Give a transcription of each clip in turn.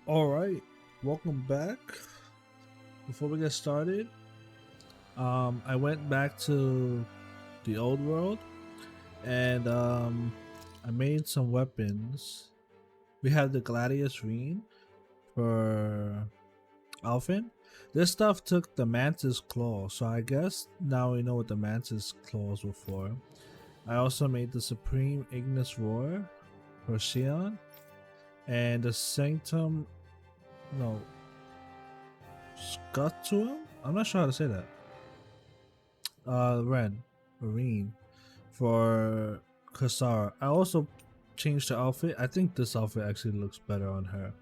All right, welcome back. Before we get started, I went back to the old world and I made some weapons. We have the Gladius Ring for Alphen. This stuff took the Mantis Claw, so I guess now we know what the Mantis Claws were for. I also made the Supreme Ignis Roar for Xion and the Sanctum. No, Scutum? I'm not sure how to say that. Marine for Kasara. I also changed the outfit. I think this outfit actually looks better on her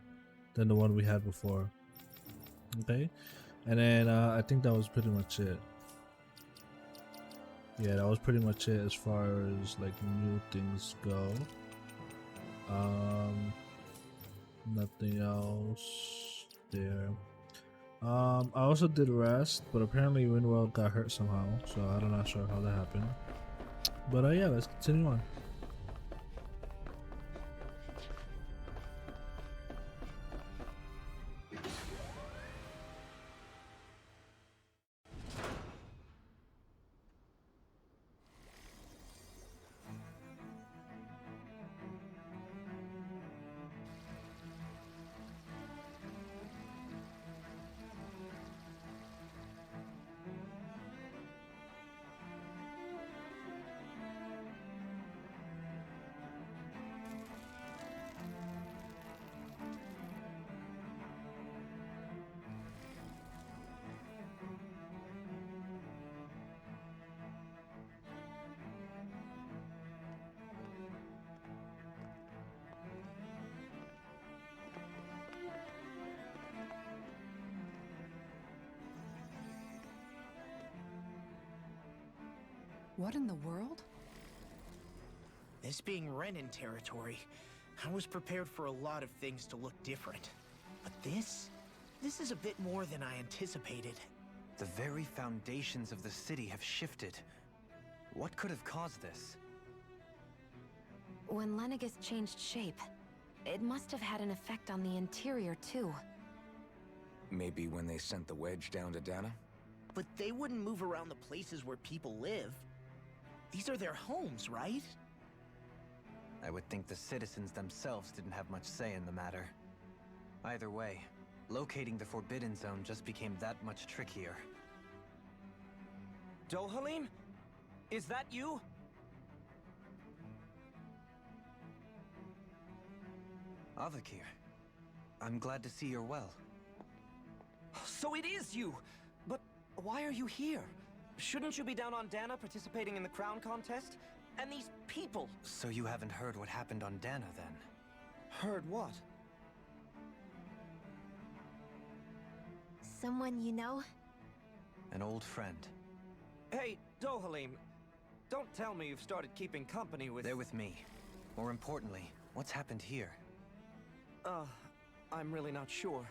than the one we had before. Okay, and then I think that was pretty much it. Yeah, that was pretty much it as far as like new things go. Nothing else there. I also did rest, but apparently Winwell got hurt somehow, so I'm not sure how that happened. But yeah, let's continue on. What in the world? This being Renin territory, I was prepared for a lot of things to look different. But this is a bit more than I anticipated. The very foundations of the city have shifted. What could have caused this? When Lenegus changed shape, it must have had an effect on the interior too. Maybe when they sent the wedge down to Dana? But they wouldn't move around the places where people live. These are their homes, right? I would think the citizens themselves didn't have much say in the matter. Either way, locating the Forbidden Zone just became that much trickier. Dohalim? Is that you? Avakir, I'm glad to see you're well. So it is you! But why are you here? Shouldn't you be down on Dana participating in the crown contest? And these people! So you haven't heard what happened on Dana then? Heard what? Someone you know? An old friend. Hey, Dohalim, don't tell me you've started keeping company with... They're with me. More importantly, what's happened here? I'm really not sure.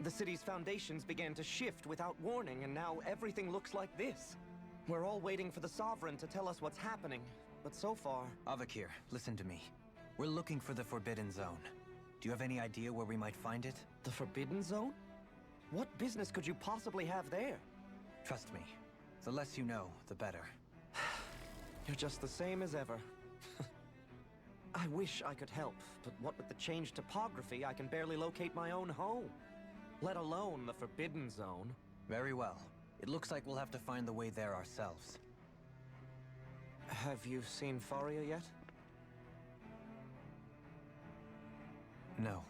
The city's foundations began to shift without warning, and now everything looks like this. We're all waiting for the Sovereign to tell us what's happening, but so far... Avakir, listen to me. We're looking for the Forbidden Zone. Do you have any idea where we might find it? The Forbidden Zone? What business could you possibly have there? Trust me. The less you know, the better. You're just the same as ever. I wish I could help, but what with the changed topography, I can barely locate my own home. Let alone the Forbidden Zone. Very well. It looks like we'll have to find the way there ourselves. Have you seen Faria yet? No.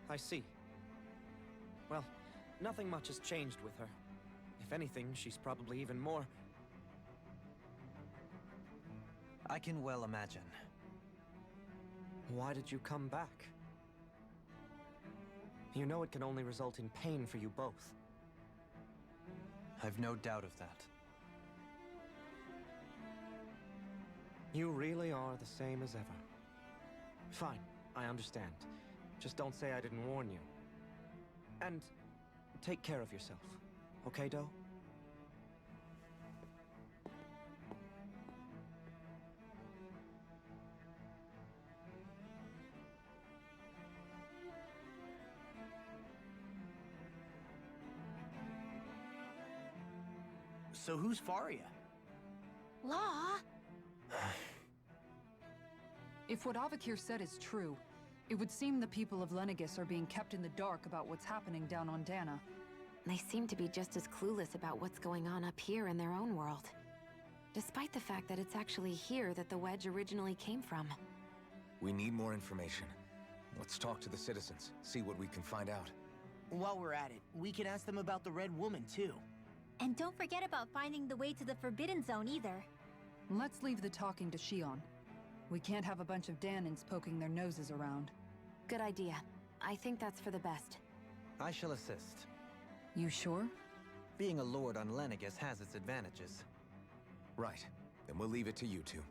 I see. Well, nothing much has changed with her. If anything, she's probably even more... I can well imagine. Why did you come back? You know it can only result in pain for you both. I've no doubt of that. You really are the same as ever. Fine, I understand. Just don't say I didn't warn you. And take care of yourself. Okay, Doe? So who's Faria? Law? If what Avakir said is true, it would seem the people of Lenegis are being kept in the dark about what's happening down on Dana. They seem to be just as clueless about what's going on up here in their own world. Despite the fact that it's actually here that the wedge originally came from. We need more information. Let's talk to the citizens, see what we can find out. While we're at it, we can ask them about the Red Woman, too. And don't forget about finding the way to the Forbidden Zone either. Let's leave the talking to Shion. We can't have a bunch of Danins poking their noses around. Good idea. I think that's for the best. I shall assist. You sure? Being a lord on Lenegis has its advantages. Right. Then we'll leave it to you two.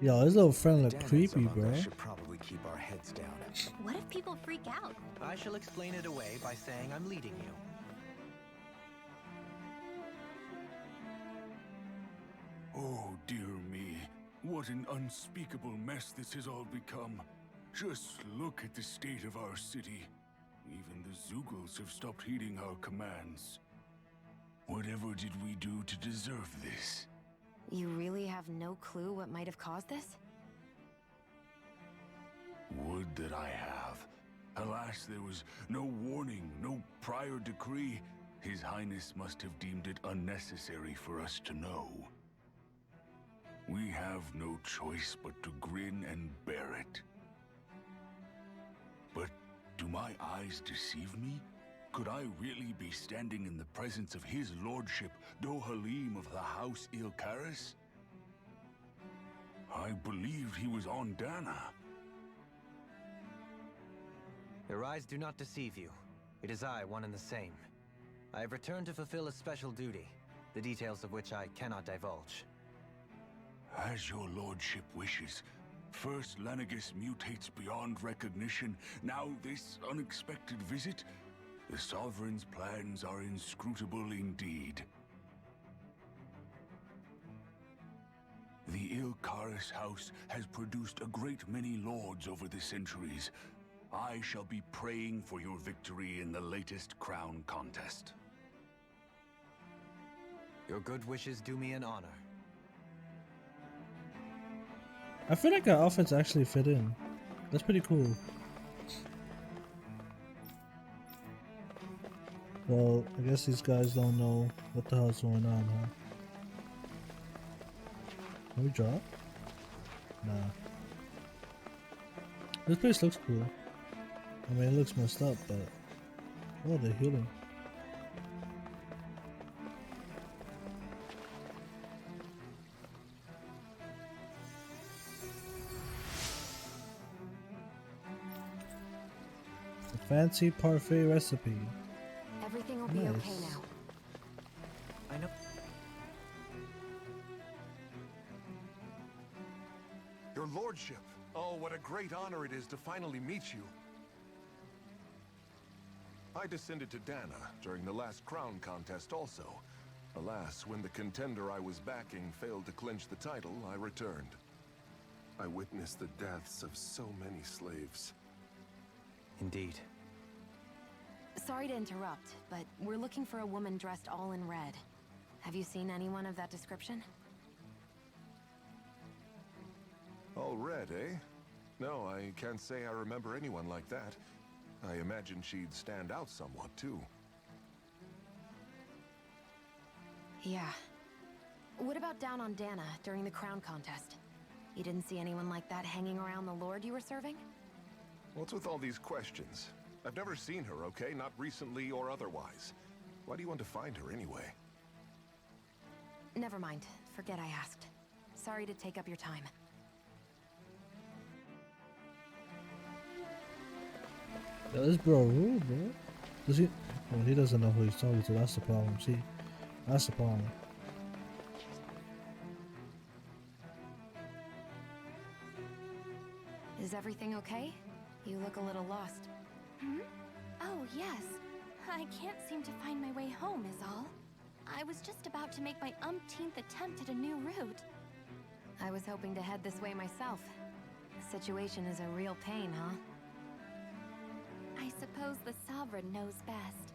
Yo, his little friend look Danins creepy, among bro. us should probably keep our heads down. What if people freak out? I shall explain it away by saying I'm leading you. Oh, dear me. What an unspeakable mess this has all become. Just look at the state of our city. Even the Zeugles have stopped heeding our commands. Whatever did we do to deserve this? You really have no clue what might have caused this? Would that I have. Alas, there was no warning, no prior decree. His Highness must have deemed it unnecessary for us to know. We have no choice but to grin and bear it. But do my eyes deceive me? Could I really be standing in the presence of his lordship, Dohalim of the House Ilkaris? I believed he was on Dana. Your eyes do not deceive you. It is I, one and the same. I have returned to fulfill a special duty, the details of which I cannot divulge. As your lordship wishes. First Lenegis mutates beyond recognition, now this unexpected visit? The Sovereign's plans are inscrutable indeed. The Ilkaris house has produced a great many lords over the centuries. I shall be praying for your victory in the latest crown contest. Your good wishes do me an honor. I feel like our outfits actually fit in. That's pretty cool. Well, I guess these guys don't know what the hell's going on, huh? Can we drop? Nah. This place looks cool. I mean, it looks messed up, but... Oh, they're healing. A fancy parfait recipe. Everything will be okay Nice. now. I know. Your lordship! Oh, what a great honor it is to finally meet you. I descended to Dana during the last crown contest also. Alas, when the contender I was backing failed to clinch the title, I returned. I witnessed the deaths of so many slaves. Indeed. Sorry to interrupt, but we're looking for a woman dressed all in red. Have you seen anyone of that description? All red, eh? No, I can't say I remember anyone like that. I imagine she'd stand out somewhat, too. Yeah. What about down on Dana during the crown contest? You didn't see anyone like that hanging around the lord you were serving? What's with all these questions? I've never seen her, okay? Not recently or otherwise. Why do you want to find her anyway? Never mind. Forget I asked. Sorry to take up your time. Yeah, this bro rude, bro. Does he? Well, he doesn't know who he's talking to. That's the problem. See, that's the problem. Is everything okay? You look a little lost. Hmm? Oh, yes. I can't seem to find my way home is all. I was just about to make my umpteenth attempt at a new route. I was hoping to head this way myself. The situation is a real pain, huh? I suppose the Sovereign knows best.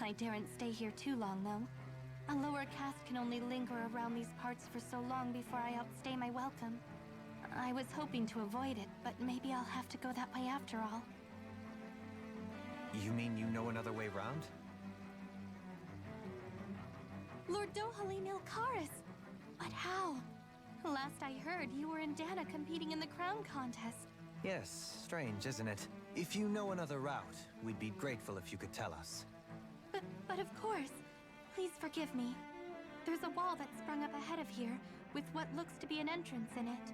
I daren't stay here too long, though. A lower caste can only linger around these parts for so long before I outstay my welcome. I was hoping to avoid it, but maybe I'll have to go that way after all. You mean you know another way round? Lord Dohalim Ilkaris! But how? Last I heard, you were in Dana competing in the crown contest. Yes, strange, isn't it? If you know another route, we'd be grateful if you could tell us. But of course. Please forgive me. There's a wall that sprung up ahead of here, with what looks to be an entrance in it.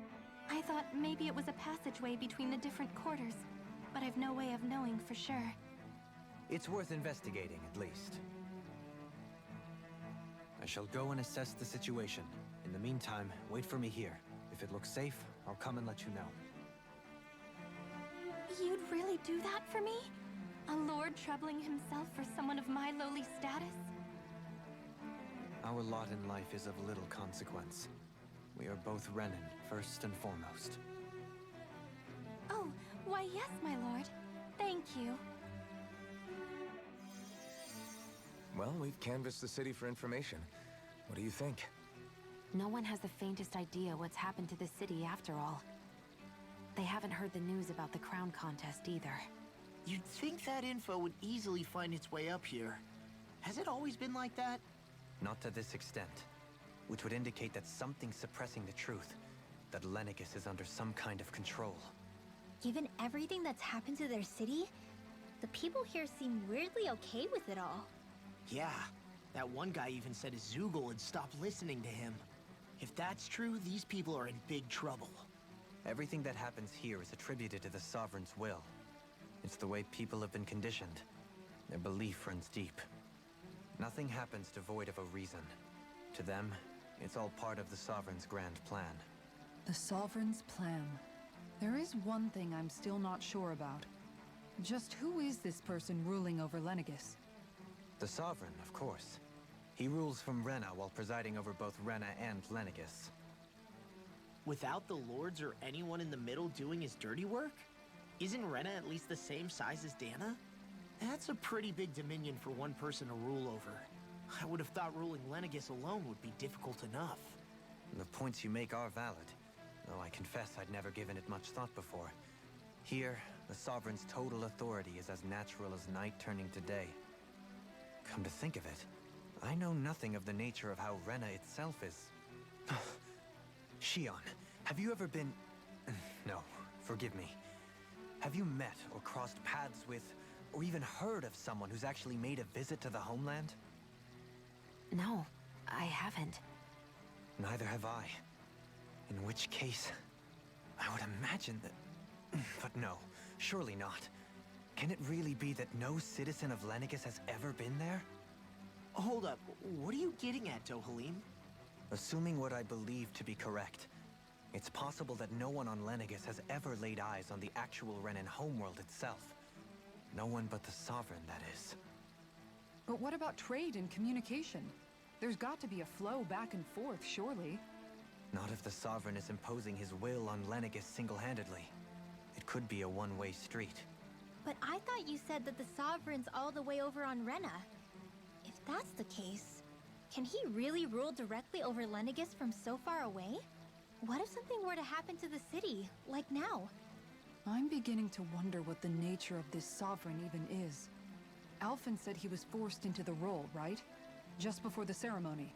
I thought maybe it was a passageway between the different quarters, but I've no way of knowing for sure. It's worth investigating, at least. I shall go and assess the situation. In the meantime, wait for me here. If it looks safe, I'll come and let you know. You'd really do that for me? A lord troubling himself for someone of my lowly status? Our lot in life is of little consequence. We are both Renin, first and foremost. Oh, why yes, my lord. Thank you. Well, we've canvassed the city for information. What do you think? No one has the faintest idea what's happened to the city after all. They haven't heard the news about the crown contest either. You'd think that info would easily find its way up here. Has it always been like that? Not to this extent. Which would indicate that something's suppressing the truth. That Lenegis is under some kind of control. Given everything that's happened to their city, the people here seem weirdly okay with it all. Yeah, that one guy even said his Zoogle had stopped listening to him. If that's true, these people are in big trouble. Everything that happens here is attributed to the Sovereign's will. It's the way people have been conditioned. Their belief runs deep. Nothing happens devoid of a reason. To them, it's all part of the Sovereign's grand plan. The Sovereign's plan. There is one thing I'm still not sure about. Just who is this person ruling over Lenegis? The Sovereign, of course. He rules from Rena while presiding over both Rena and Lenegis. Without the lords or anyone in the middle doing his dirty work? Isn't Rena at least the same size as Dana? That's a pretty big dominion for one person to rule over. I would have thought ruling Lenegis alone would be difficult enough. The points you make are valid, though I confess I'd never given it much thought before. Here, the Sovereign's total authority is as natural as night turning to day. Come to think of it, I know nothing of the nature of how Rena itself is. Shion, have you ever been... No, forgive me. Have you met or crossed paths with, or even heard of someone who's actually made a visit to the homeland? No, I haven't. Neither have I. In which case, I would imagine that... But no, surely not. Can it really be that no citizen of Lenegis has ever been there? Hold up, what are you getting at, Dohalim? Assuming what I believe to be correct, it's possible that no one on Lenegis has ever laid eyes on the actual Renin homeworld itself. No one but the Sovereign, that is. But what about trade and communication? There's got to be a flow back and forth, surely. Not if the Sovereign is imposing his will on Lenegis single-handedly. It could be a one-way street. But I thought you said that the Sovereign's all the way over on Rena. If that's the case, can he really rule directly over Lenegis from so far away? What if something were to happen to the city, like now? I'm beginning to wonder what the nature of this Sovereign even is. Alphen said he was forced into the role, right? Just before the ceremony.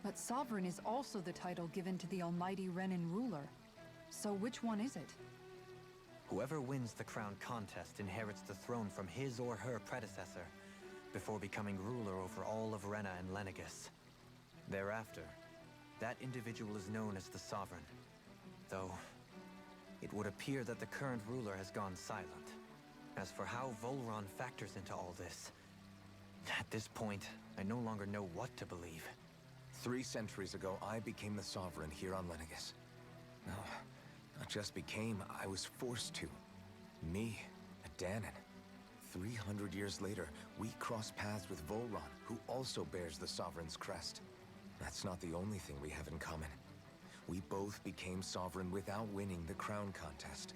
But Sovereign is also the title given to the almighty Renin ruler. So which one is it? Whoever wins the crown contest inherits the throne from his or her predecessor, before becoming ruler over all of Rena and Lenegis. Thereafter, that individual is known as the Sovereign. Though, it would appear that the current ruler has gone silent. As for how Volron factors into all this, at this point, I no longer know what to believe. 3 centuries ago, I became the Sovereign here on Lenegis. No, not just became, I was forced to. Me, a Danon. 300 years later, we cross paths with Volron, who also bears the Sovereign's crest. That's not the only thing we have in common. We both became Sovereign without winning the crown contest.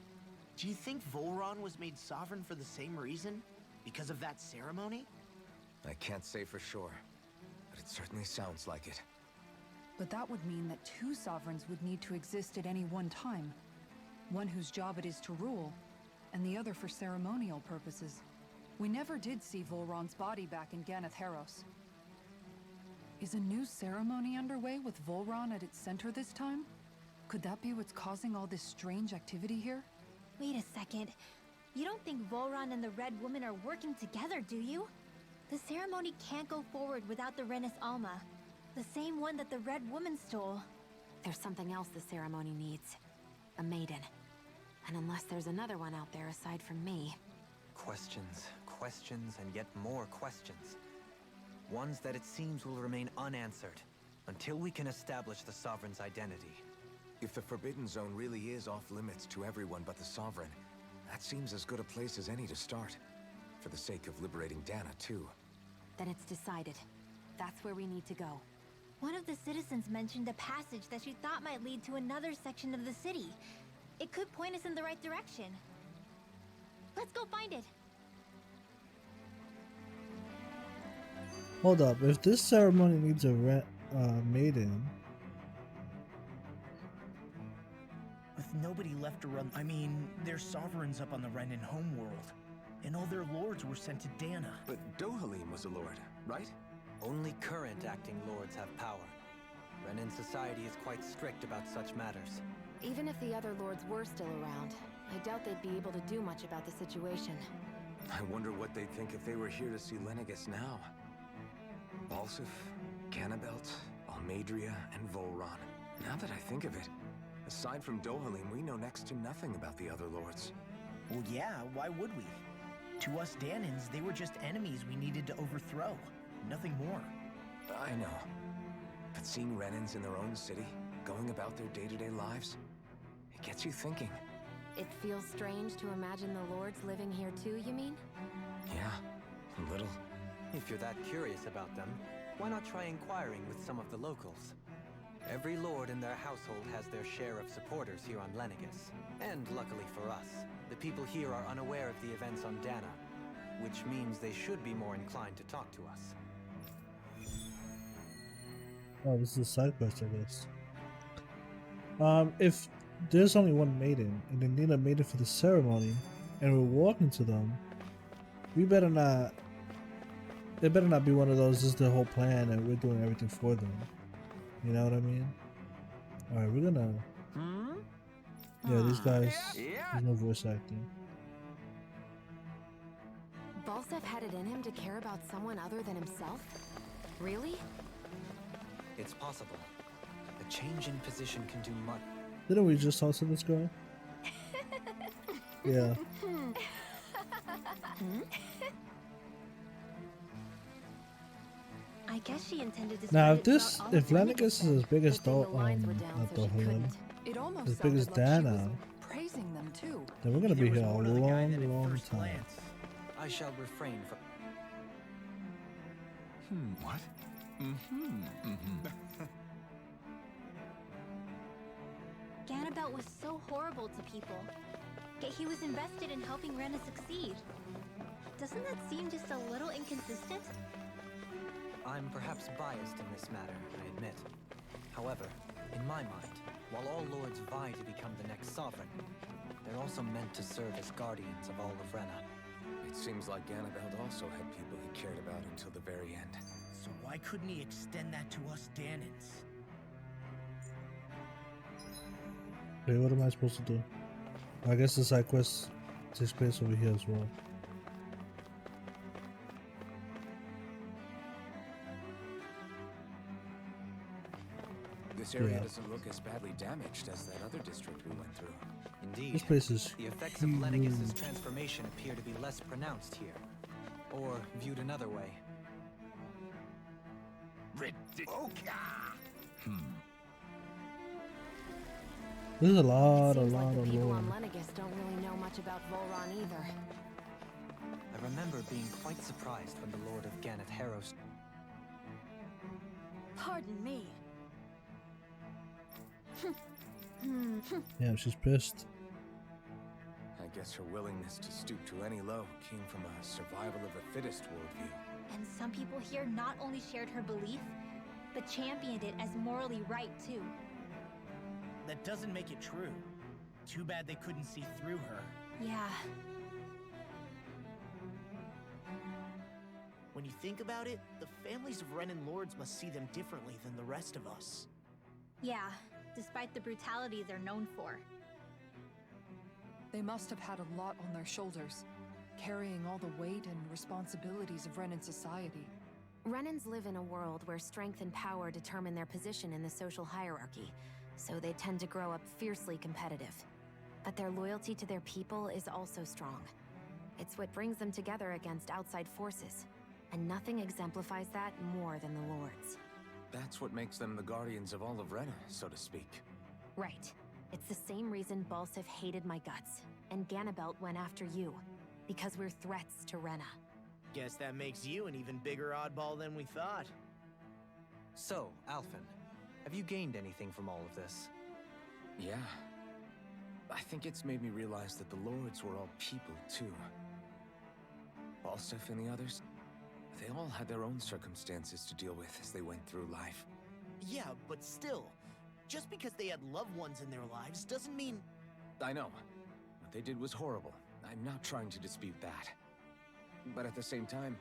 Do you think Volron was made Sovereign for the same reason? Because of that ceremony? I can't say for sure, but it certainly sounds like it. But that would mean that two sovereigns would need to exist at any one time. One whose job it is to rule, and the other for ceremonial purposes. We never did see Volron's body back in Ganatheros. Is a new ceremony underway with Volron at its center this time? Could that be what's causing all this strange activity here? Wait a second. You don't think Volron and the Red Woman are working together, do you? The ceremony can't go forward without the Renis Alma. The same one that the Red Woman stole. There's something else the ceremony needs. A maiden. And unless there's another one out there aside from me... Questions, questions, and yet more questions. Ones that it seems will remain unanswered until we can establish the Sovereign's identity. If the Forbidden Zone really is off limits to everyone but the Sovereign, that seems as good a place as any to start. For the sake of liberating Dana, too. Then it's decided. That's where we need to go. One of the citizens mentioned a passage that she thought might lead to another section of the city. It could point us in the right direction. Let's go find it. Hold up, if this ceremony needs a maiden... With nobody left to run, I mean, there's sovereigns up on the Renin homeworld. And all their lords were sent to Dana. But Dohalim was a lord, right? Only current acting lords have power. Renin society is quite strict about such matters. Even if the other lords were still around, I doubt they'd be able to do much about the situation. I wonder what they'd think if they were here to see Lenegis now. Balsif, Ganabelt, Almadria, and Volron. Now that I think of it, aside from Dohalim, we know next to nothing about the other lords. Well, yeah, why would we? To us Danans, they were just enemies we needed to overthrow. Nothing more. I know. But seeing Renins in their own city, going about their day-to-day lives, it gets you thinking. It feels strange to imagine the lords living here too, you mean? Yeah, a little. If you're that curious about them, why not try inquiring with some of the locals? Every lord in their household has their share of supporters here on Lenegis. And luckily for us, the people here are unaware of the events on Dana, which means they should be more inclined to talk to us. Oh, this is a side quest, I guess. If there's only one maiden, and they need a maiden for the ceremony, and we're walking to them, we better not... It better not be one of those, this is the whole plan, and we're doing everything for them. You know what I mean? Alright, we're gonna... Yeah, these guys, there's no voice acting. Balsef had it in him to care about someone other than himself? Really? It's possible. A change in position can do much. Didn't we just talk to this girl? Yeah. I guess she intended to Now, spread if it throughout all of Lenegis is as big as It almost as big as sounded like she was Dana, praising them too. then we're gonna be here a long time. I shall refrain from... What? Ganabelt was so horrible to people. Yet he was invested in helping Rena succeed. Doesn't that seem just a little inconsistent? I'm perhaps biased in this matter, I admit. However, in my mind, while all lords vie to become the next sovereign, they're also meant to serve as guardians of all of Rena. It seems like Ganabelt also had people he cared about until the very end. So why couldn't he extend that to us Danans? Wait, what am I supposed to do? I guess the side quest takes place over here as well. This area doesn't look as badly damaged as that other district we went through. Indeed. This place is the effects of Lenegis' transformation appear to be less pronounced here. Or, viewed another way, There's a lot Seems of like the people lore. on Lenegis don't really know much about Volron either. I remember being quite surprised when the Lord of Ganatheros... Pardon me. Yeah, she's pissed. I guess her willingness to stoop to any low came from a survival of the fittest worldview. And some people here not only shared her belief, but championed it as morally right too. That doesn't make it true. Too bad they couldn't see through her. Yeah. When you think about it, the families of Renan lords must see them differently than the rest of us. Yeah, despite the brutality they're known for. They must have had a lot on their shoulders, carrying all the weight and responsibilities of Renan society. Renans live in a world where strength and power determine their position in the social hierarchy, so they tend to grow up fiercely competitive. But their loyalty to their people is also strong. It's what brings them together against outside forces, and nothing exemplifies that more than the Lords. That's what makes them the guardians of all of Rena, so to speak. Right. It's the same reason Balsif hated my guts, and Ganabelt went after you, because we're threats to Rena. Guess that makes you an even bigger oddball than we thought. So, Alphen, have you gained anything from all of this? Yeah. I think it's made me realize that the Lords were all people, too. Balsif and the others, they all had their own circumstances to deal with as they went through life. Yeah, but still, just because they had loved ones in their lives doesn't mean... I know. What they did was horrible. I'm not trying to dispute that. But at the same time,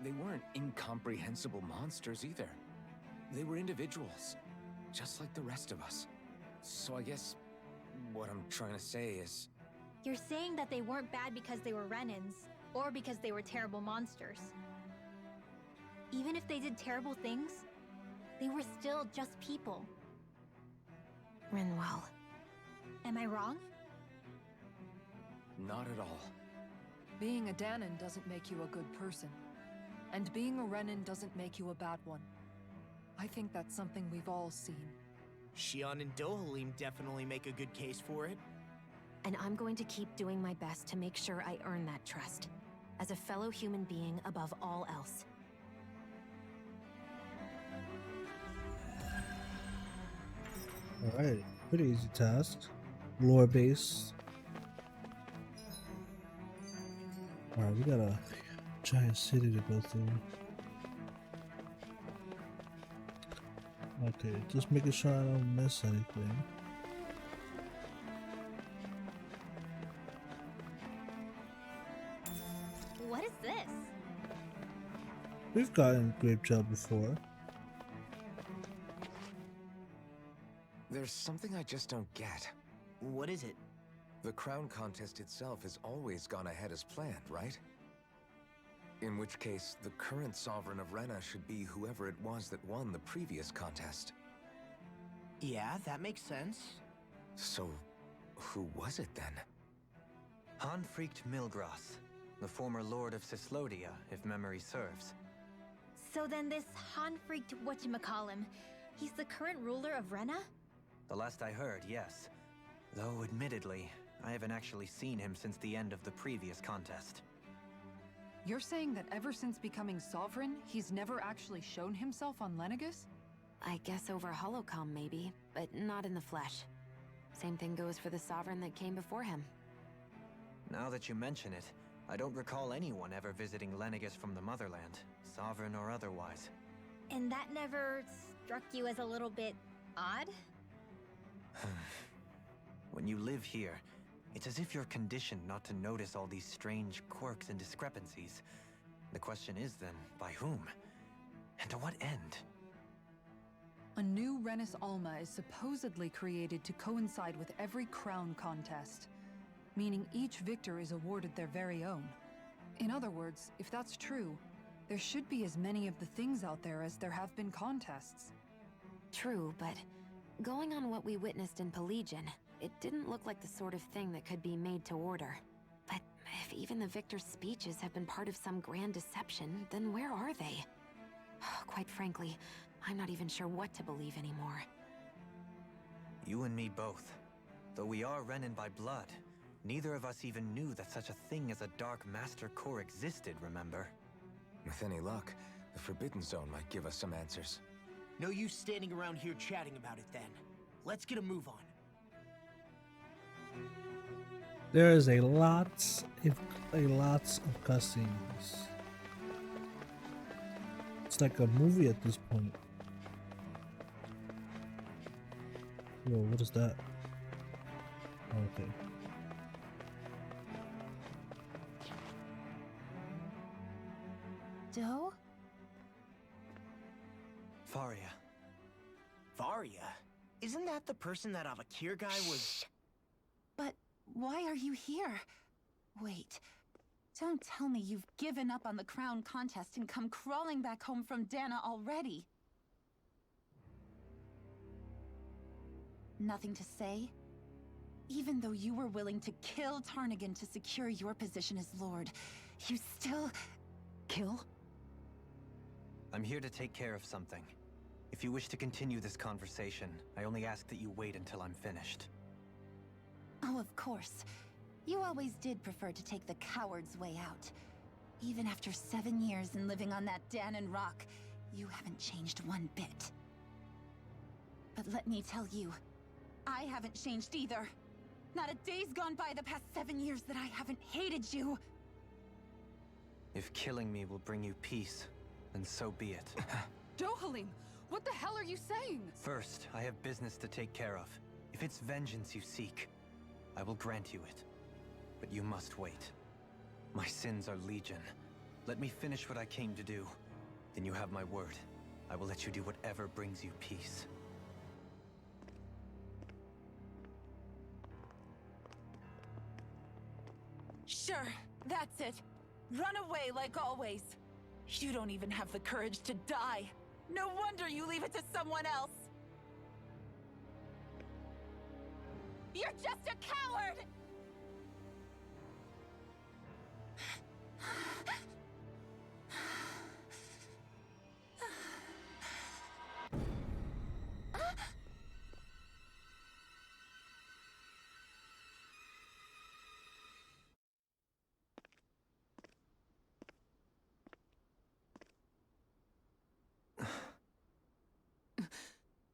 they weren't incomprehensible monsters either. They were individuals, just like the rest of us. So I guess what I'm trying to say is... You're saying that they weren't bad because they were Renans, or because they were terrible monsters. Even if they did terrible things, they were still just people. Rinwell. Am I wrong? Not at all. Being a Danon doesn't make you a good person. And being a Renan doesn't make you a bad one. I think that's something we've all seen. Shion and Dohalim definitely make a good case for it. And I'm going to keep doing my best to make sure I earn that trust, as a fellow human being above all else. Alright, pretty easy task. Lore base. Alright, we got a giant city to go through. Okay, just making sure I don't miss anything. What is this? We've gotten grape gel before. There's something I just don't get. What is it? The crown contest itself has always gone ahead as planned, right? In which case, the current sovereign of Rena should be whoever it was that won the previous contest. Yeah, that makes sense. So, who was it then? Hanfricht Milgras, the former lord of Cislodia, if memory serves. So then this Hanfricht whatchamacallem, he's the current ruler of Rena? The last I heard, yes. Though, admittedly, I haven't actually seen him since the end of the previous contest. You're saying that ever since becoming sovereign, he's never actually shown himself on Lenegis? I guess over holocom maybe, but not in the flesh. Same thing goes for the sovereign that came before him. Now that you mention it, I don't recall anyone ever visiting Lenegis from the motherland, sovereign or otherwise. And that never struck you as a little bit odd? When you live here, it's as if you're conditioned not to notice all these strange quirks and discrepancies. The question is then, by whom? And to what end? A new Renis Alma is supposedly created to coincide with every crown contest, meaning each victor is awarded their very own. In other words, if that's true, there should be as many of the things out there as there have been contests. True, but going on what we witnessed in Pelagian, it didn't look like the sort of thing that could be made to order. But if even the victor's speeches have been part of some grand deception, then where are they? Quite frankly, I'm not even sure what to believe anymore. You and me both. Though we are Renan by blood, neither of us even knew that such a thing as a Dark Master Core existed, remember? With any luck, the Forbidden Zone might give us some answers. No use standing around here chatting about it then. Let's get a move on. There is a lots of cutscenes. It's like a movie at this point. Whoa, what is that? Oh, okay. Doe? Faria. Varia? Isn't that the person that Avakir guy was... But why are you here? Wait. Don't tell me you've given up on the crown contest and come crawling back home from Dana already. Nothing to say? Even though you were willing to kill Tarnigan to secure your position as Lord, you still... Kill? I'm here to take care of something. If you wish to continue this conversation, I only ask that you wait until I'm finished. Oh, of course. You always did prefer to take the coward's way out. Even after 7 years and living on that Danon rock, you haven't changed one bit. But let me tell you, I haven't changed either. Not a day's gone by the past 7 years that I haven't hated you. If killing me will bring you peace, then so be it. Dohalim, what the hell are you saying? First, I have business to take care of. If it's vengeance you seek, I will grant you it. But you must wait. My sins are legion. Let me finish what I came to do. Then you have my word. I will let you do whatever brings you peace. Sure, that's it. Run away like always. You don't even have the courage to die. No wonder you leave it to someone else. You're just a coward!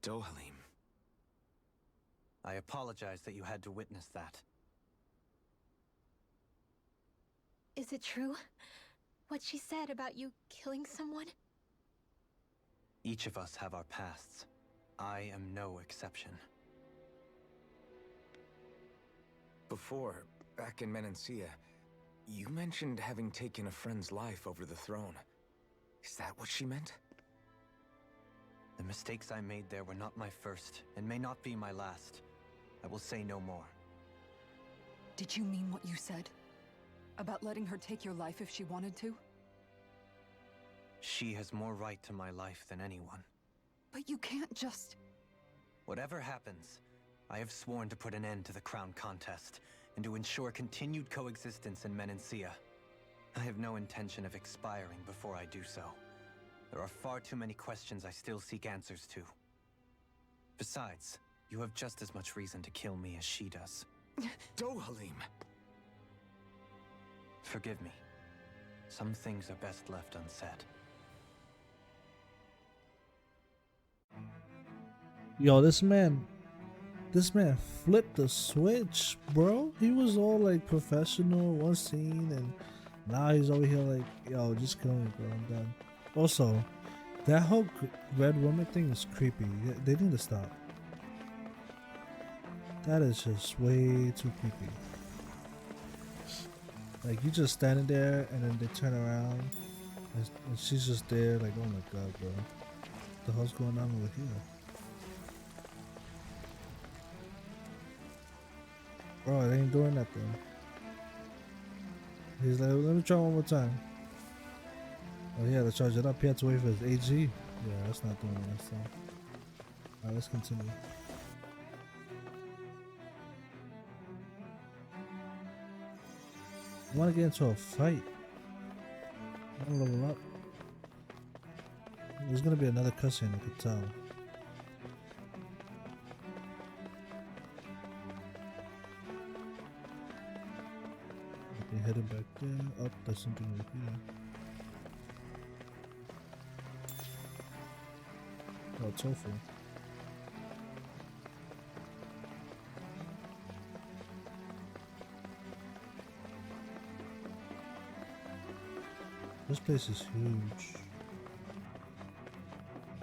Dohalim. I apologize that you had to witness that. Is it true? What she said about you killing someone? Each of us have our pasts. I am no exception. Before, back in Menancia, you mentioned having taken a friend's life over the throne. Is that what she meant? The mistakes I made there were not my first, and may not be my last. I will say no more. Did you mean what you said? About letting her take your life if she wanted to? She has more right to my life than anyone. But you can't just... Whatever happens, I have sworn to put an end to the crown contest, and to ensure continued coexistence in Menancia. I have no intention of expiring before I do so. There are far too many questions I still seek answers to. Besides, you have just as much reason to kill me as she does. Dohalim! Forgive me. Some things are best left unsaid. Yo, this man flipped the switch, bro. He was all like professional one scene, and now he's over here like, yo, just kill me, bro. I'm done. Also, that whole red woman thing is creepy. They need to stop. That is just way too creepy. Like, you just standing there, and then they turn around, and she's just there, like, oh my god, bro. What the hell's going on over here? Bro, it ain't doing nothing. He's like, let me try one more time. Oh yeah, to charge it up, he had to wait for his AG. Yeah, that's not doing it this time. Alright, let's continue. I want to get into a fight. I want to level up. There's gonna be another cutscene, I could tell. Okay, heading back there. Up, there's something over here. Oh, tofu. This place is huge.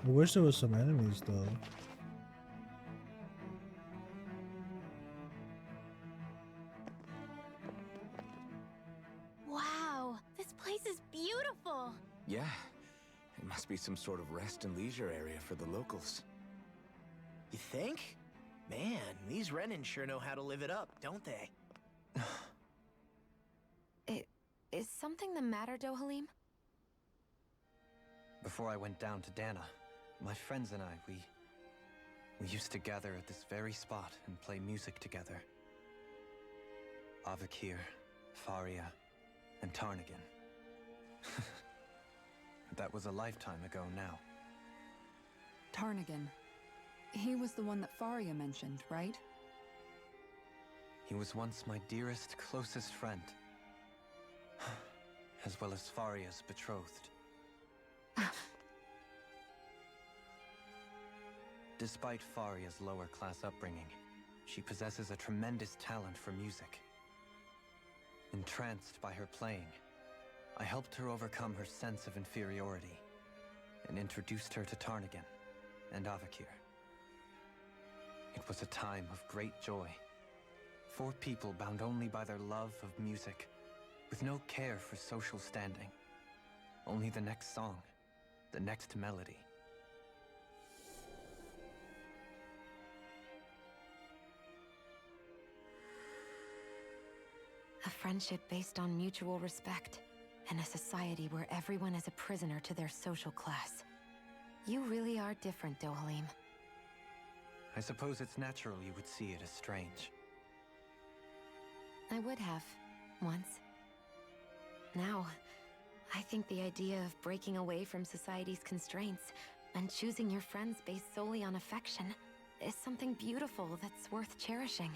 I wish there was some enemies though. Wow, this place is beautiful. Yeah, it must be some sort of rest and leisure area for the locals. You think? Man, these Renin sure know how to live it up, don't they? Is something the matter, Dohalim? Before I went down to Dana, my friends and I, we used to gather at this very spot and play music together. Avakir, Faria, and Tarnagan. That was a lifetime ago now. Tarnagan. He was the one that Faria mentioned, right? He was once my dearest, closest friend. As well as Faria's betrothed. Despite Faria's lower-class upbringing, she possesses a tremendous talent for music. Entranced by her playing, I helped her overcome her sense of inferiority and introduced her to Tarnagan and Avakir. It was a time of great joy. 4 people bound only by their love of music, with no care for social standing. Only the next song, the next melody. A friendship based on mutual respect, and a society where everyone is a prisoner to their social class. You really are different, Dohalim. I suppose it's natural you would see it as strange. I would have, once. Now, I think the idea of breaking away from society's constraints and choosing your friends based solely on affection is something beautiful that's worth cherishing.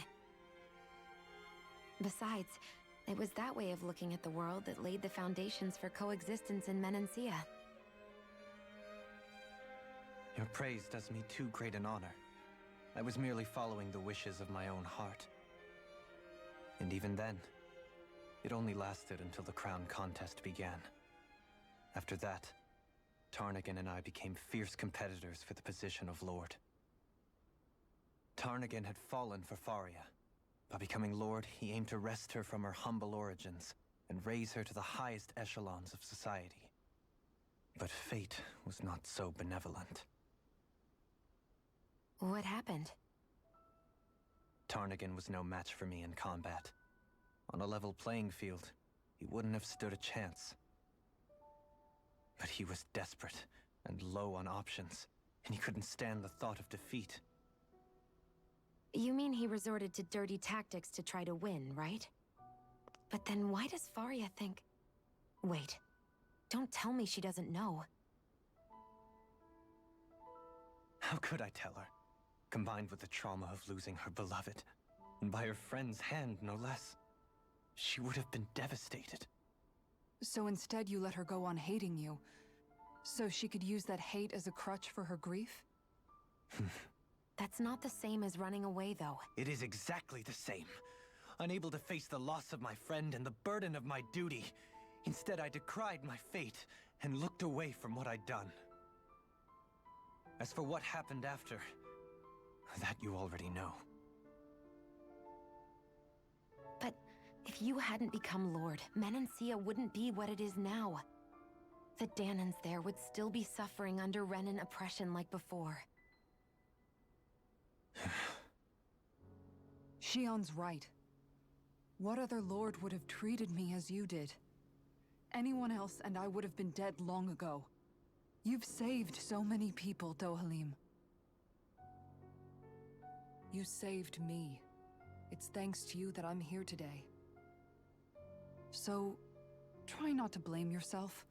Besides, it was that way of looking at the world that laid the foundations for coexistence in Menancia. Your praise does me too great an honor. I was merely following the wishes of my own heart. And even then, it only lasted until the crown contest began. After that, Tarnagan and I became fierce competitors for the position of Lord. Tarnagan had fallen for Faria. By becoming Lord, he aimed to wrest her from her humble origins and raise her to the highest echelons of society. But fate was not so benevolent. What happened? Tarnagan was no match for me in combat. On a level playing field, he wouldn't have stood a chance. But he was desperate and low on options, and he couldn't stand the thought of defeat. You mean he resorted to dirty tactics to try to win, right? But then why does Faria think... Wait, don't tell me she doesn't know. How could I tell her? Combined with the trauma of losing her beloved, and by her friend's hand, no less. She would have been devastated. So instead you let her go on hating you, so she could use that hate as a crutch for her grief? That's not the same as running away, though. It is exactly the same. Unable to face the loss of my friend and the burden of my duty. Instead, I decried my fate and looked away from what I'd done. As for what happened after, that you already know. But if you hadn't become Lord, Menancia wouldn't be what it is now. The Danans there would still be suffering under Renin oppression like before. Shion's right. What other lord would have treated me as you did? Anyone else and I would have been dead long ago. You've saved so many people, Dohalim. You saved me. It's thanks to you that I'm here today. So, try not to blame yourself.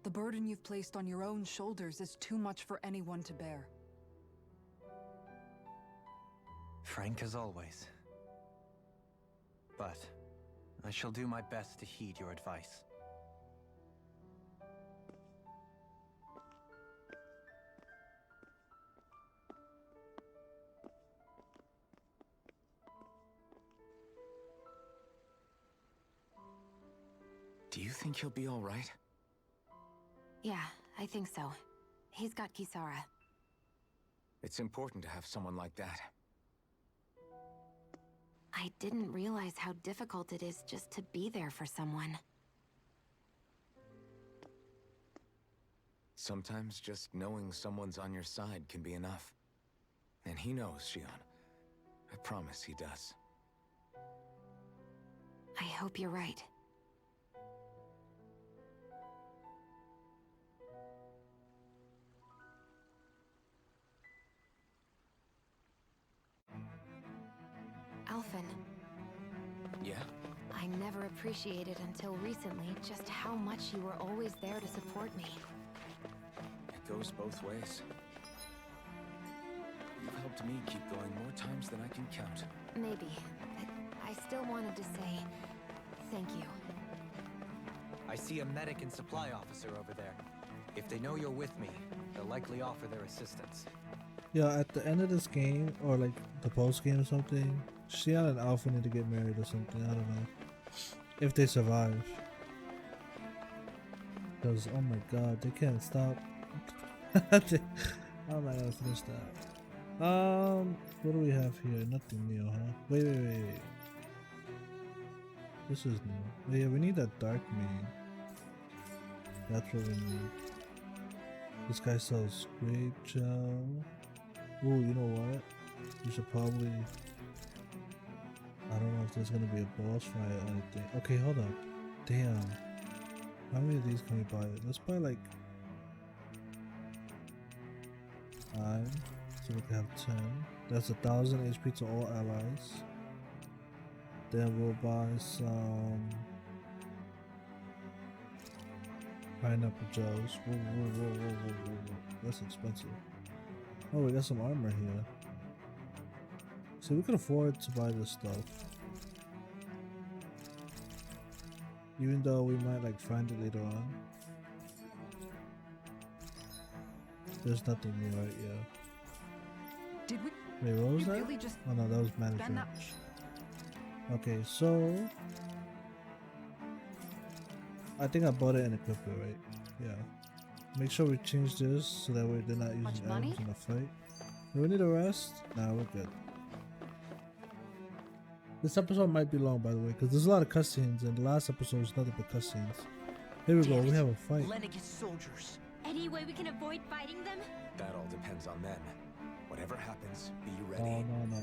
The burden you've placed on your own shoulders is too much for anyone to bear. Frank as always. But I shall do my best to heed your advice. Do you think he'll be all right? Yeah, I think so. He's got Kisara. It's important to have someone like that. I didn't realize how difficult it is just to be there for someone. Sometimes just knowing someone's on your side can be enough. And he knows, Shion. I promise he does. I hope you're right. Alphen. Yeah? I never appreciated until recently just how much you were always there to support me. It goes both ways. You've helped me keep going more times than I can count. Maybe, but I still wanted to say thank you. I see a medic and supply officer over there. If they know you're with me, they'll likely offer their assistance. Yeah, at the end of this game, or like the post game or something, Shion and Alpha need to get married or something. I don't know. If they survive. Because, oh my god, they can't stop. I'm not gonna finish that. What do we have here? Nothing new, huh? Wait. This is new. Oh, yeah, we need that dark main. That's what we need. This guy sells grape gel. Ooh, you know what? We should probably... I don't know if there's gonna be a boss fight or anything. Okay, hold up. Damn. How many of these can we buy? Let's buy like 5. So we can have 10. That's 1,000 HP to all allies. Then we'll buy some pineapple gels. Whoa. That's expensive. Oh, we got some armor here. So we can afford to buy this stuff. Even though we might like find it later on. There's nothing new right here. Did we? Wait, what was that? Really just Oh no, that was manager. Okay, so I think I bought it and equipped it, right? Yeah. Make sure we change this so that way they're not using items in a fight. Do we need a rest? Nah, we're good. This episode might be long, by the way, because there's a lot of cutscenes, and the last episode was nothing but cutscenes. Here we go, we have a fight. Lenegis soldiers. Any way we can avoid fighting them? That all depends on them. Whatever happens, be ready. Oh, no.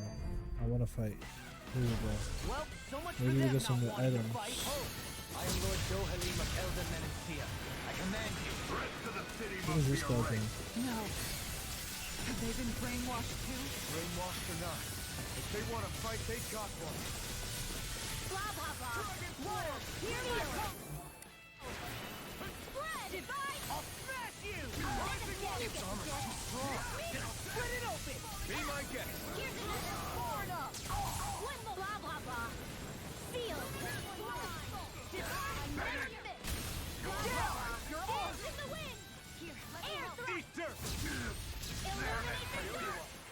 I want to fight. Here we go. Well, so much Maybe for we them get some not new wanting to items. fight. I am Lord Dohalim of Elden Menancia. I command you. What is this guy doing? No. Have they been brainwashed too? Brainwashed or not, if they want to fight, they got one. Blah blah blah. Water, here we go. Spread, divide. I'll smash you! Its armor too strong. Split it open! Be my guest. Here's another. Forward up. One more. Blah blah blah. Seal. Divide. You're on. In the wind. Here. Air thrust. Eat dirt! Illuminate the sun.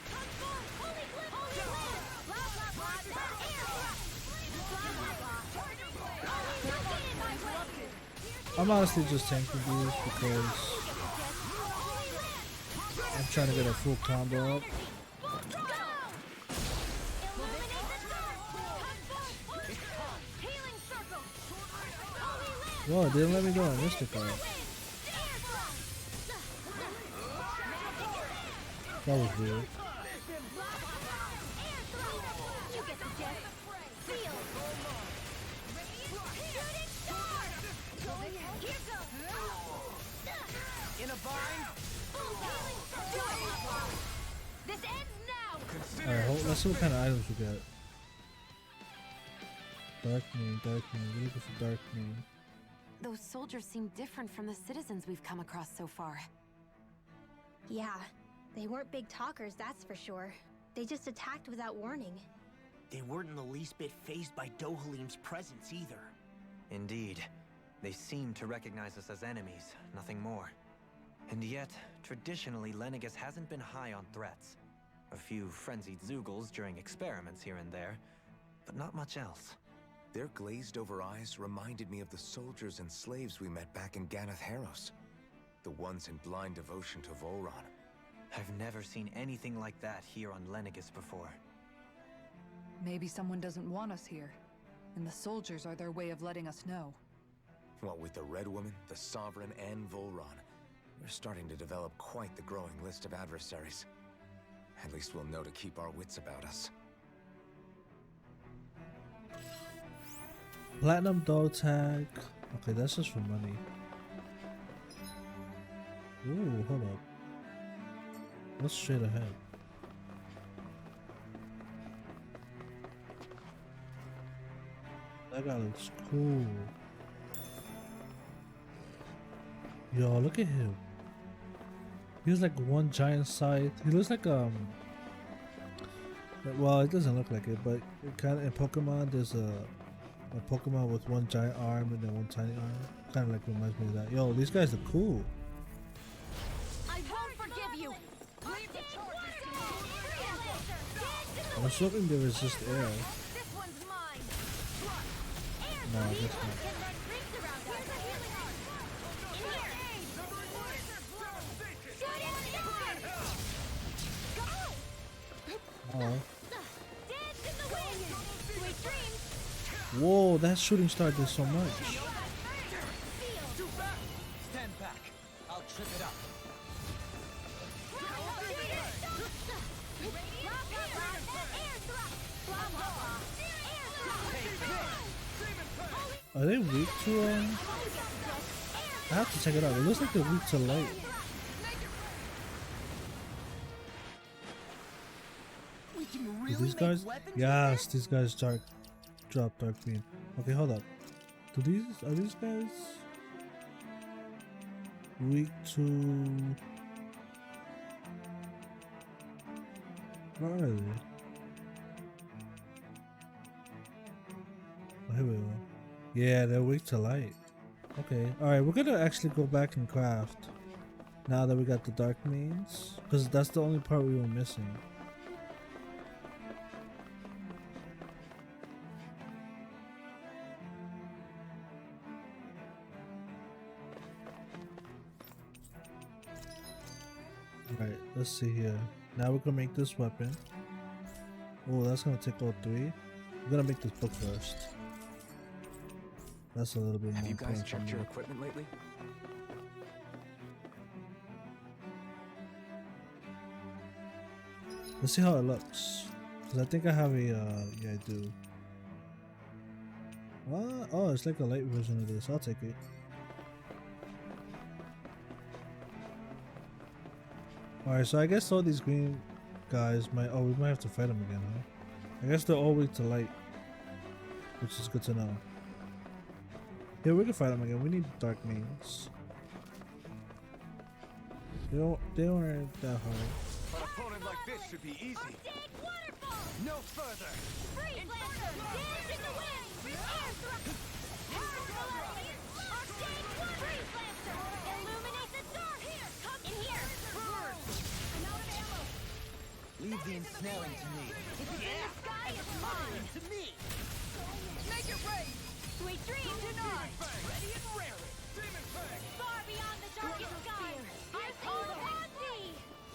Transform. Holy flip. Holy flip. Blah blah blah. That air thrust. Blah blah blah. Look in my way. I'm honestly just tanking these because I'm trying to get a full combo up. Whoa, they didn't let me go on Mystic Art. That was weird. In a bind? This ends now. Alright, let's see what kind of items we got. Dark Moon. We're looking for Dark Moon. Those soldiers seem different from the citizens we've come across so far. Yeah, they weren't big talkers, that's for sure. They just attacked without warning. They weren't in the least bit fazed by Dohalim's presence either. Indeed. They seem to recognize us as enemies, nothing more. And yet, traditionally, Lenegis hasn't been high on threats. A few frenzied Zeugles during experiments here and there, but not much else. Their glazed-over eyes reminded me of the soldiers and slaves we met back in Ganath Haros. the ones in blind devotion to Volron. I've never seen anything like that here on Lenegis before. Maybe someone doesn't want us here, and the soldiers are their way of letting us know. What with the Red Woman, the Sovereign, and Volron, we're starting to develop quite the growing list of adversaries. At least we'll know to keep our wits about us. Platinum dog tag. Okay, that's just for money. Ooh, hold up. What's straight ahead? That guy looks cool. Yo, look at him. He has like one giant scythe. He looks like well, it doesn't look like it, but it kind of in Pokemon there's a Pokemon with one giant arm and then one tiny arm. Kind of like reminds me of that. Yo, these guys are cool. I won't forgive you. I'm assuming they resist air. This one's mine. No, I guess not. Oh. Whoa, that shooting star did so much. Stand back. I'll trip it up. Are they weak to I have to check it out. It looks like they're weak to light. Do these guys? Yes, these guys drop dark beam. Okay, hold up. Are these guys weak to? Where are they? Oh, here we go. Yeah, they're weak to light. Okay, alright, we're gonna actually go back and craft now that we got the dark means, because that's the only part we were missing. Alright, let's see here. Now we're gonna make this weapon. Oh, that's gonna take all three. We're gonna make this book first. That's a little bit more. Have you guys checked your equipment lately? Let's see how it looks. Cause I think I have a yeah, I do. What? Oh, it's like a light version of this. I'll take it. Alright, so I guess all these green guys might. Oh, we might have to fight them again, huh? I guess they're all weak to light, which is good to know. Yeah, we can fight them again. We need dark means. They weren't that hard. An opponent like this should be easy. No further. Freeze Lancer! Dance in the wind! Air thrust! Freeze Lancer! Illuminate the dark! Here! Come in here! I'm out of ammo! Leave the ensnaring to me. If it's in the sky, it's mine! To me. Make it rain! Sweet dreams! Denied! Ready and raring. Demon Fang. Far beyond the darkest sky! I call upon thee!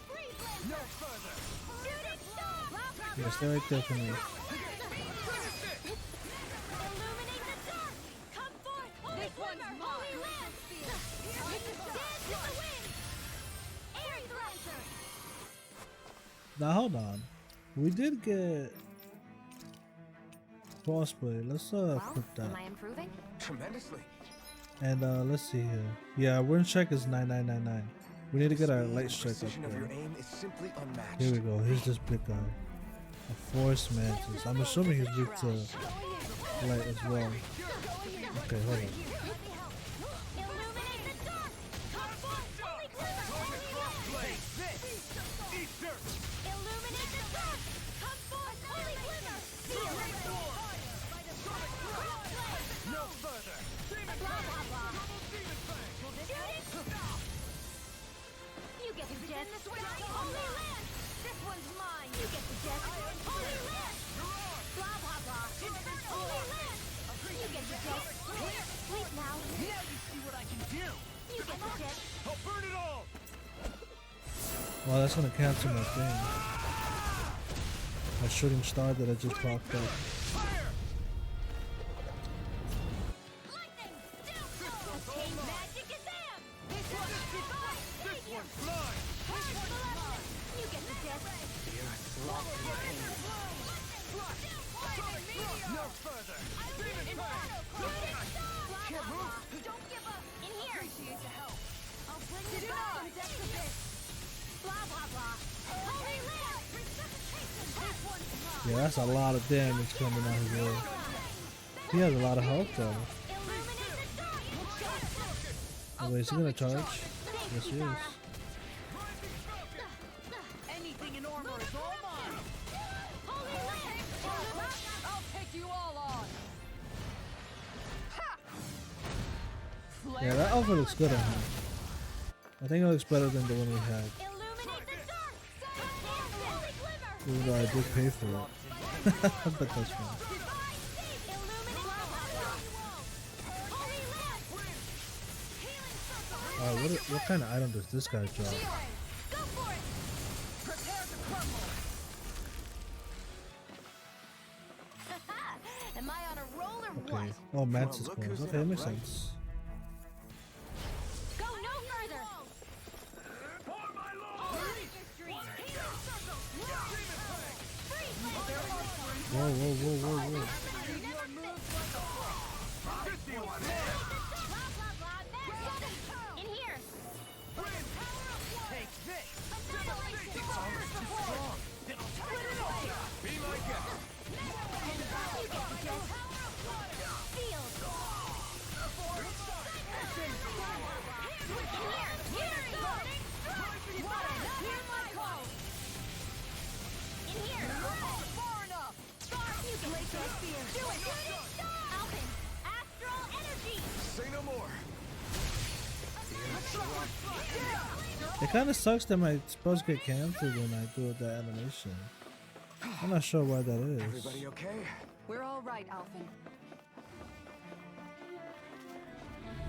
Freeze Lancer! No further. Shooting star! Yeah, stay right there for me. Illuminate the dark! Come forth! This one's mine! Holy Land! Dance in the wind! Air Lancer! Now hold on. We did get crossplay. Let's put that. Am I improving? Tremendously. And let's see here. Yeah, wind strike is 9999. We need to get our Speed light and strike up precision of your there. aim is simply unmatched. Here we go. Here's this big guy. A forest mantis. I'm assuming he's weak to light as well. Okay, hold on. Illuminate the dark! Come forth! Holy Glimmer! Holy Land! Illuminate the dark! Come forth! Holy Glimmer! Seal it! No further. Blah, blah, blah. Shooting star! You get the jet! Holy Land! This one's mine! You get the jet! Holy Land! Blah, blah, blah. Holy Land! You get the jet! Sleep now! Now you see what I can do. You get the jet! I'll burn it Well, that's gonna cancel my thing. My shooting star that I just popped up. Yeah, that's a lot of damage coming out his way. He has a lot of health though. Oh, wait, is he gonna charge? Yes, he is. Anything in armor is all mine. I'll take you all on. Yeah, that outfit looks good on him. I think it looks better than the one we had. Even though I did pay for it. But that's fine. What kind of item does this guy drop? Am I on a roll or Okay. what? Oh, Mantis coins. Okay, that makes sense. Go no further. Whoa, whoa, whoa, whoa, whoa. In here. Take this! It's almost too strong! Be my guest! Say no more! It kind of sucks that my spells get cancelled when I do that animation. I'm not sure why that is. Everybody okay? We're all right, Alphen.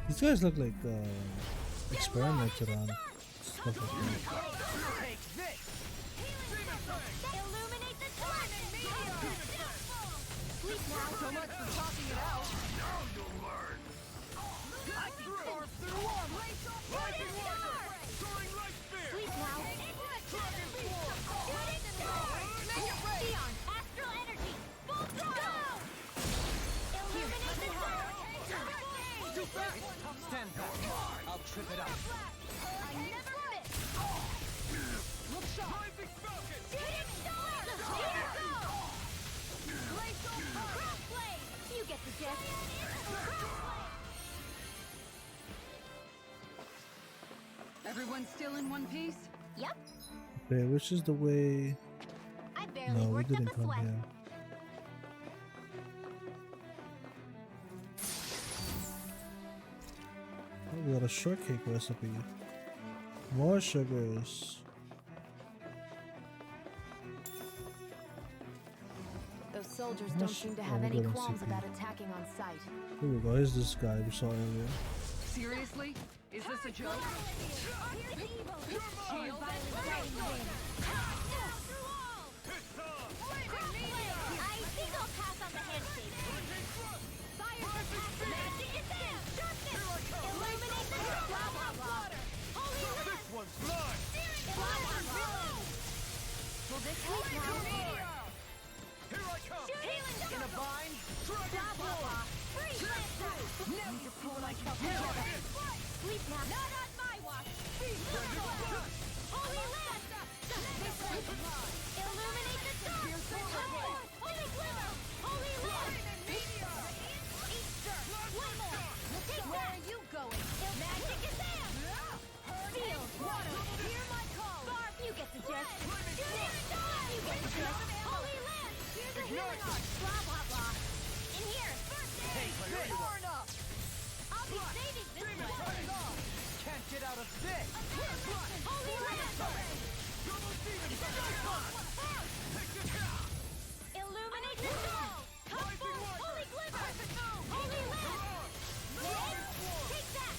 These guys look like experimented on stuff like that. Take this! Illuminate the torch. Sleep now. So much for talking it out! Now you'll learn! I can carve through armor! Rising water! Soaring light spear! Sleep now. Dragon form! Neon, astral energy. Full throttle. Illuminate the torch. Too fast! Stand back! I'll trip it up! I never miss. Look sharp! Rising falcon! Shooting star. Here we go. Crossblade. You get the gist. Everyone still in one piece? Yep. Okay, which is the way? I barely No, we worked didn't up a come sweat. here. Oh, we got a shortcake recipe. More sugars. Those soldiers Not don't su- seem to oh, have we any got a qualms CP. about attacking on sight. Here we go. Here's this guy we saw earlier. Seriously? Is this a joke? Shield I think I'll pass on the handshake. Magic is in! Illuminate the blah blah blah. Holy This one's mine! blah blah blah. Will this help now? Here I come! In a vine! Blah blah blah. Free Lancer! Need to pull myself together. Sleep now. Not on my watch. Holy Lancer! Illuminate the dark! Holy glimmer! Holy Lancer! Easter! One more! Take where are you going? Magic is in! Field! Water! Hear my call! Barb, you get the gist! Shooting star! You get the gist! Holy Lance! Here's the healing arc! Blah blah blah! In here! Take this! I'll be saving this one! Can't get out of this! Holy Lancer! Illuminate the soul! Come forth! Holy glimmer! Holy Lance! Take that!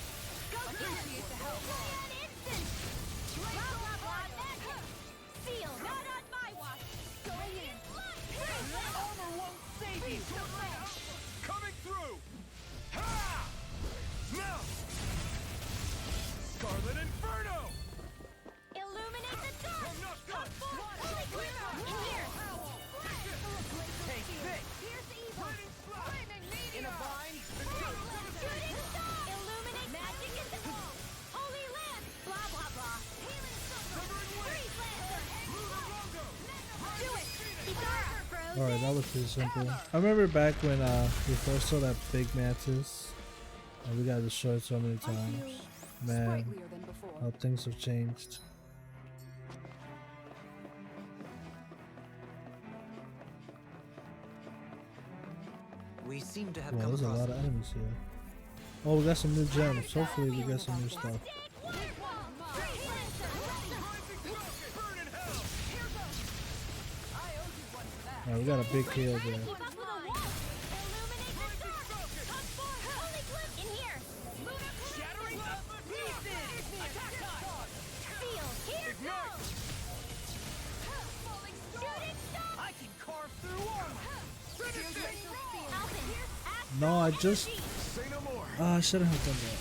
Go get it! An instant! Blah blah blah! Magic! Alright, that was pretty simple. I remember back when we first saw that big mantis and we got destroyed so many times. Man, how things have changed. We seem to have Well, come there's a across lot of enemies here. Oh, we got some new gems. Hopefully we get some new stuff. Alright, we got a big kill there. No, I just... I shouldn't have done that.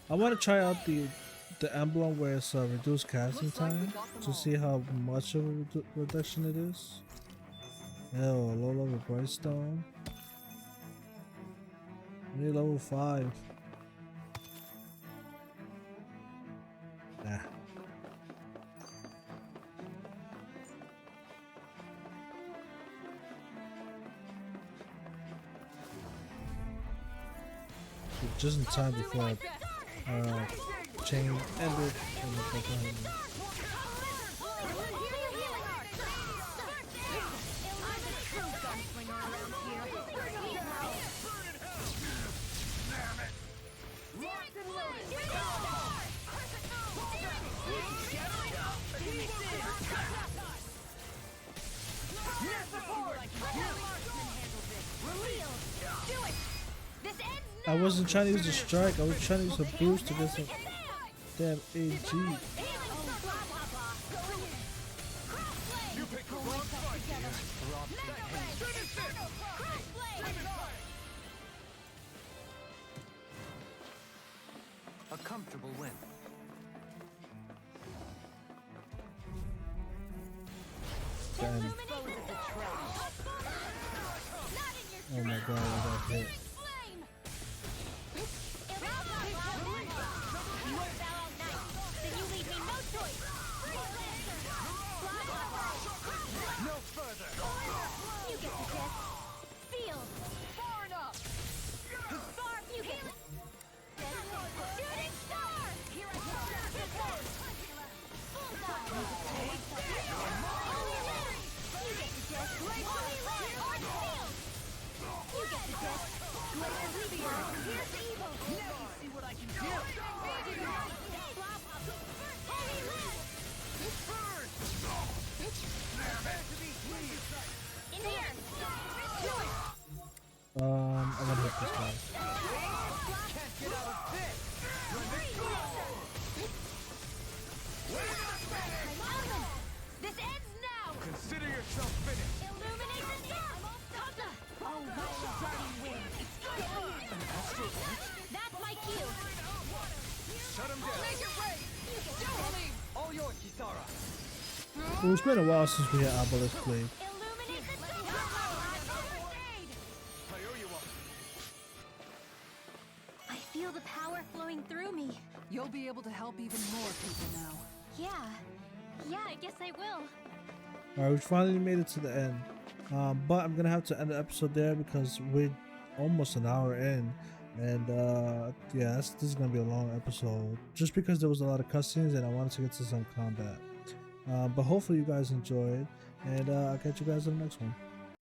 I want to try out the emblem where it's reduced casting time to see how much of a reduction it is. Ew, low level Brightstone. I need level 5. Nah. Just in time before chain ended and the behind me. I wasn't trying to use a strike, I was trying to use a boost to get some damn AG. a comfortable win. Damn. Oh my god, I got hit. I'm gonna hit this guy. This ends now. Consider yourself finished. Illuminate the sun. Oh, win. That's my cue. Shut him down. Make it rain. Don't leave. All yours, Kisara. Well, it's been a while since we had Obelisk played. I feel the power flowing through me. You'll be able to help even more people now. Yeah, I guess I will. Alright, we finally made it to the end. But I'm gonna have to end the episode there because we're almost an hour in. And yeah, this is gonna be a long episode. Just because there was a lot of cutscenes and I wanted to get to some combat. But hopefully you guys enjoyed. And I'll catch you guys in the next one.